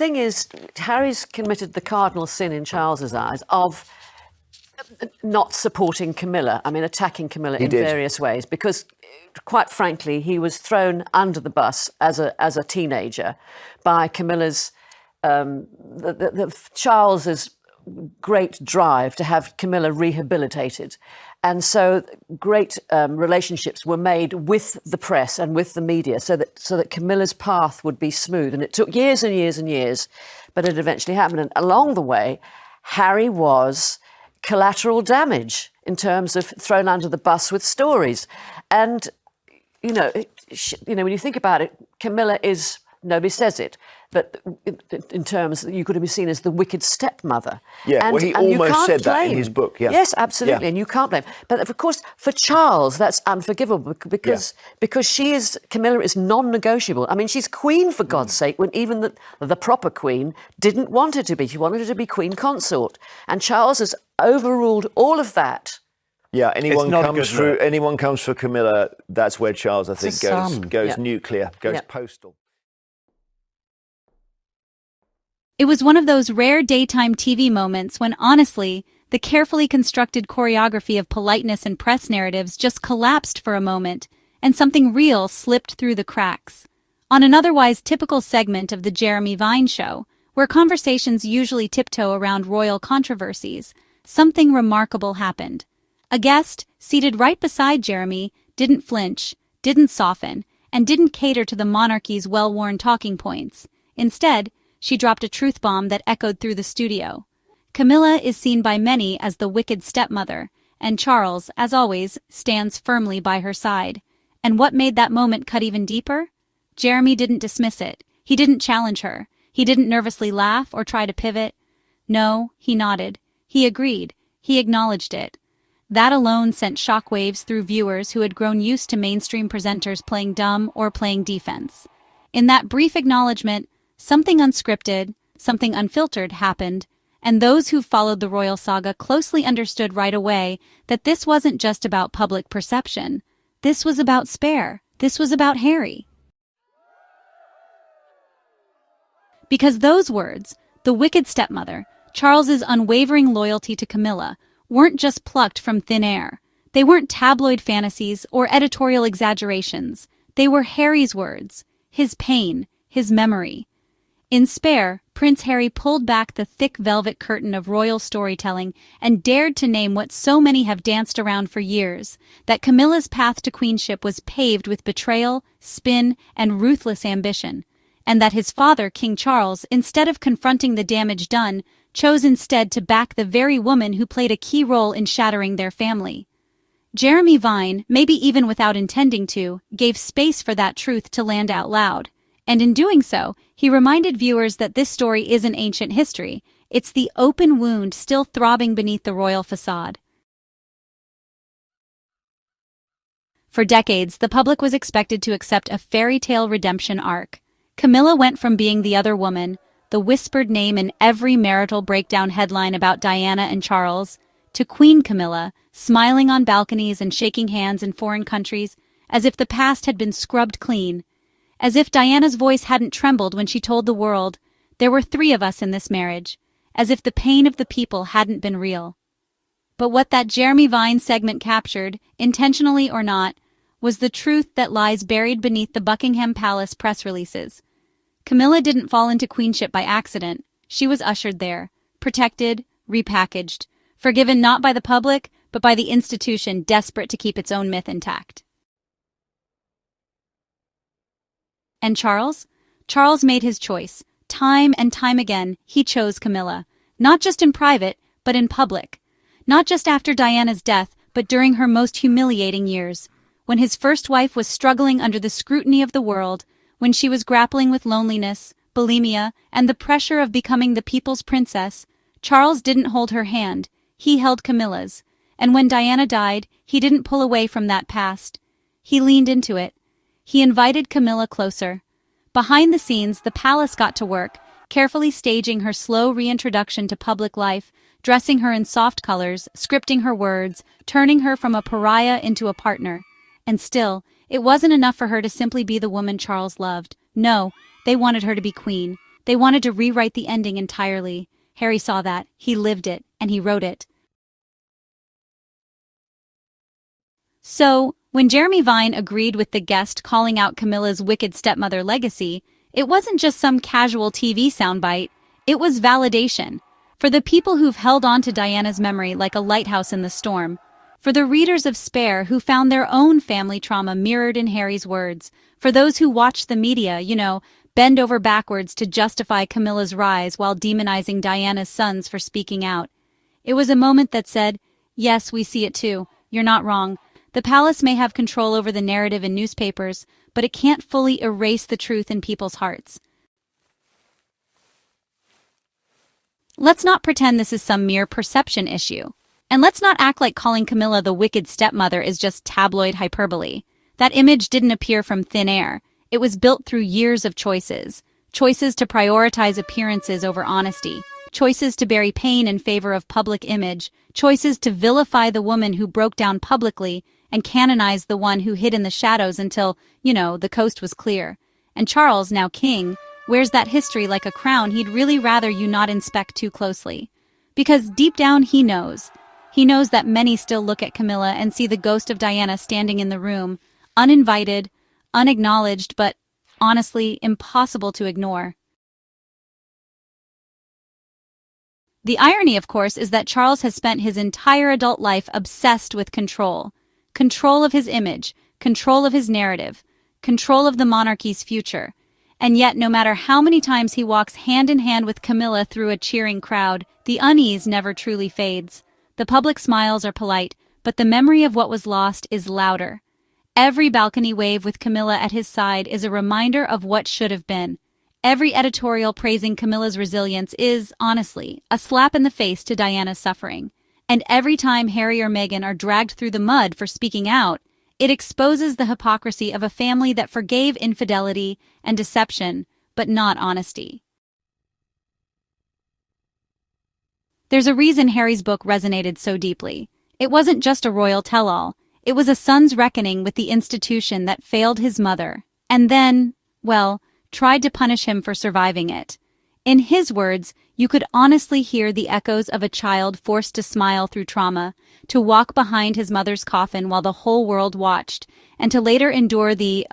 thing is, Harry's committed the cardinal sin in Charles's eyes of not supporting Camilla. I mean, attacking Camilla in various ways, because, quite frankly, he was thrown under the bus as a teenager by Camilla's Charles's great drive to have Camilla rehabilitated. And so great relationships were made with the press and with the media so that Camilla's path would be smooth. And it took years and years and years, but it eventually happened. And along the way, Harry was collateral damage in terms of thrown under the bus with stories. And, when you think about it, Camilla is, nobody says it, but in terms, you could have been seen as the wicked stepmother. Yeah, and, well, he almost said that in his book. Yeah. Yes, absolutely, and you can't blame. But of course, for Charles, that's unforgivable because Camilla is non-negotiable. I mean, she's queen, for God's sake, when even the proper queen didn't want her to be. She wanted her to be queen consort. And Charles has overruled all of that. Yeah, anyone comes for Camilla, that's where Charles, I think, goes nuclear, goes postal. It was one of those rare daytime TV moments when, honestly, the carefully constructed choreography of politeness and press narratives just collapsed for a moment, and something real slipped through the cracks. On an otherwise typical segment of the Jeremy Vine Show, where conversations usually tiptoe around royal controversies, something remarkable happened. A guest, seated right beside Jeremy, didn't flinch, didn't soften, and didn't cater to the monarchy's well-worn talking points. Instead, she dropped a truth bomb that echoed through the studio. Camilla is seen by many as the wicked stepmother, and Charles, as always, stands firmly by her side. And what made that moment cut even deeper? Jeremy didn't dismiss it. He didn't challenge her. He didn't nervously laugh or try to pivot. No, he nodded. He agreed. He acknowledged it. That alone sent shockwaves through viewers who had grown used to mainstream presenters playing dumb or playing defense. In that brief acknowledgement, something unscripted, something unfiltered happened, and those who followed the royal saga closely understood right away that this wasn't just about public perception. This was about Spare. This was about Harry. Because those words, the wicked stepmother, Charles's unwavering loyalty to Camilla, weren't just plucked from thin air. They weren't tabloid fantasies or editorial exaggerations. They were Harry's words, his pain, his memory. In Spare, Prince Harry pulled back the thick velvet curtain of royal storytelling and dared to name what so many have danced around for years, that Camilla's path to queenship was paved with betrayal, spin, and ruthless ambition, and that his father, King Charles, instead of confronting the damage done, chose instead to back the very woman who played a key role in shattering their family. Jeremy Vine, maybe even without intending to, gave space for that truth to land out loud. And in doing so, he reminded viewers that this story isn't ancient history. It's the open wound still throbbing beneath the royal facade. For decades, the public was expected to accept a fairy tale redemption arc. Camilla went from being the other woman, the whispered name in every marital breakdown headline about Diana and Charles, to Queen Camilla, smiling on balconies and shaking hands in foreign countries, as if the past had been scrubbed clean. As if Diana's voice hadn't trembled when she told the world, "There were 3 of us in this marriage," as if the pain of the people hadn't been real. But what that Jeremy Vine segment captured, intentionally or not, was the truth that lies buried beneath the Buckingham Palace press releases. Camilla didn't fall into queenship by accident. She was ushered there, protected, repackaged, forgiven not by the public, but by the institution desperate to keep its own myth intact. And Charles? Charles made his choice. Time and time again, he chose Camilla. Not just in private, but in public. Not just after Diana's death, but during her most humiliating years. When his first wife was struggling under the scrutiny of the world, when she was grappling with loneliness, bulimia, and the pressure of becoming the people's princess, Charles didn't hold her hand. He held Camilla's. And when Diana died, he didn't pull away from that past. He leaned into it. He invited Camilla closer. Behind the scenes, the palace got to work, carefully staging her slow reintroduction to public life, dressing her in soft colors, scripting her words, turning her from a pariah into a partner. And still, it wasn't enough for her to simply be the woman Charles loved. No, they wanted her to be queen. They wanted to rewrite the ending entirely. Harry saw that, he lived it, and he wrote it. So, when Jeremy Vine agreed with the guest calling out Camilla's wicked stepmother legacy, it wasn't just some casual TV soundbite, it was validation. For the people who've held on to Diana's memory like a lighthouse in the storm, for the readers of Spare who found their own family trauma mirrored in Harry's words, for those who watched the media, bend over backwards to justify Camilla's rise while demonizing Diana's sons for speaking out. It was a moment that said, yes, we see it too, you're not wrong. The palace may have control over the narrative in newspapers, but it can't fully erase the truth in people's hearts. Let's not pretend this is some mere perception issue. And let's not act like calling Camilla the wicked stepmother is just tabloid hyperbole. That image didn't appear from thin air. It was built through years of choices. Choices to prioritize appearances over honesty. Choices to bury pain in favor of public image. Choices to vilify the woman who broke down publicly and canonize the one who hid in the shadows until, the coast was clear. And Charles, now king, wears that history like a crown he'd really rather you not inspect too closely. Because deep down he knows. He knows that many still look at Camilla and see the ghost of Diana standing in the room, uninvited, unacknowledged, but, honestly, impossible to ignore. The irony, of course, is that Charles has spent his entire adult life obsessed with control. Control of his image, control of his narrative, control of the monarchy's future. And yet, no matter how many times he walks hand in hand with Camilla through a cheering crowd, the unease never truly fades. The public smiles are polite, but the memory of what was lost is louder. Every balcony wave with Camilla at his side is a reminder of what should have been. Every editorial praising Camilla's resilience is, honestly, a slap in the face to Diana's suffering. And every time Harry or Meghan are dragged through the mud for speaking out, it exposes the hypocrisy of a family that forgave infidelity and deception, but not honesty. There's a reason Harry's book resonated so deeply. It wasn't just a royal tell-all. It was a son's reckoning with the institution that failed his mother, and then, tried to punish him for surviving it. In his words, you could honestly hear the echoes of a child forced to smile through trauma, to walk behind his mother's coffin while the whole world watched, and to later endure the,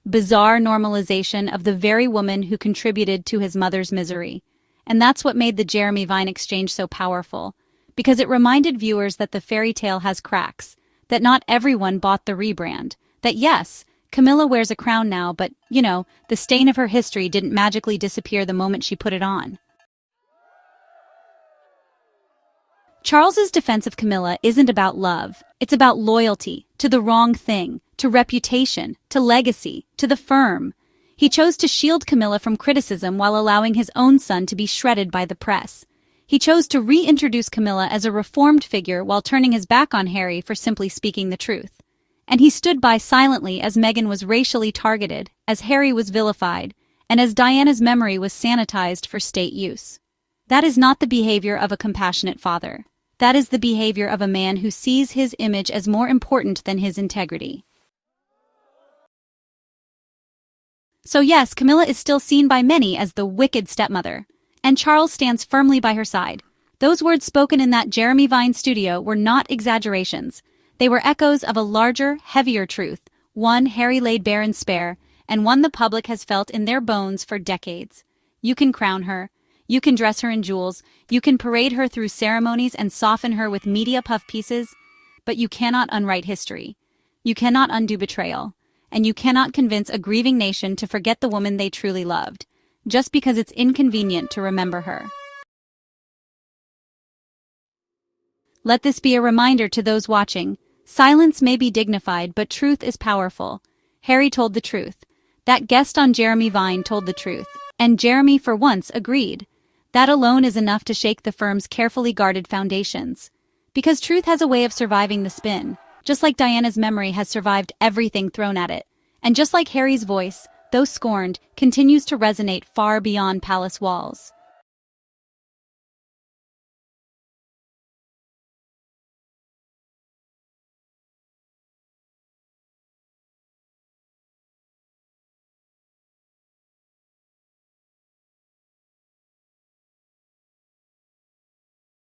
bizarre normalization of the very woman who contributed to his mother's misery. And that's what made the Jeremy Vine exchange so powerful, because it reminded viewers that the fairy tale has cracks, that not everyone bought the rebrand, that yes, Camilla wears a crown now, but, the stain of her history didn't magically disappear the moment she put it on. Charles's defense of Camilla isn't about love. It's about loyalty to the wrong thing, to reputation, to legacy, to the firm. He chose to shield Camilla from criticism while allowing his own son to be shredded by the press. He chose to reintroduce Camilla as a reformed figure while turning his back on Harry for simply speaking the truth. And he stood by silently as Meghan was racially targeted, as Harry was vilified, and as Diana's memory was sanitized for state use. That is not the behavior of a compassionate father. That is the behavior of a man who sees his image as more important than his integrity. So yes, Camilla is still seen by many as the wicked stepmother, and Charles stands firmly by her side. Those words spoken in that Jeremy Vine studio were not exaggerations. They were echoes of a larger, heavier truth, one Harry laid bare in Spare, and one the public has felt in their bones for decades. You can crown her, you can dress her in jewels, you can parade her through ceremonies and soften her with media puff pieces, but you cannot unwrite history. You cannot undo betrayal, and you cannot convince a grieving nation to forget the woman they truly loved, just because it's inconvenient to remember her. Let this be a reminder to those watching. Silence may be dignified, but truth is powerful. Harry told the truth. That guest on Jeremy Vine told the truth, and Jeremy for once agreed. That alone is enough to shake the firm's carefully guarded foundations. Because truth has a way of surviving the spin, just like Diana's memory has survived everything thrown at it. And just like Harry's voice, though scorned, continues to resonate far beyond palace walls.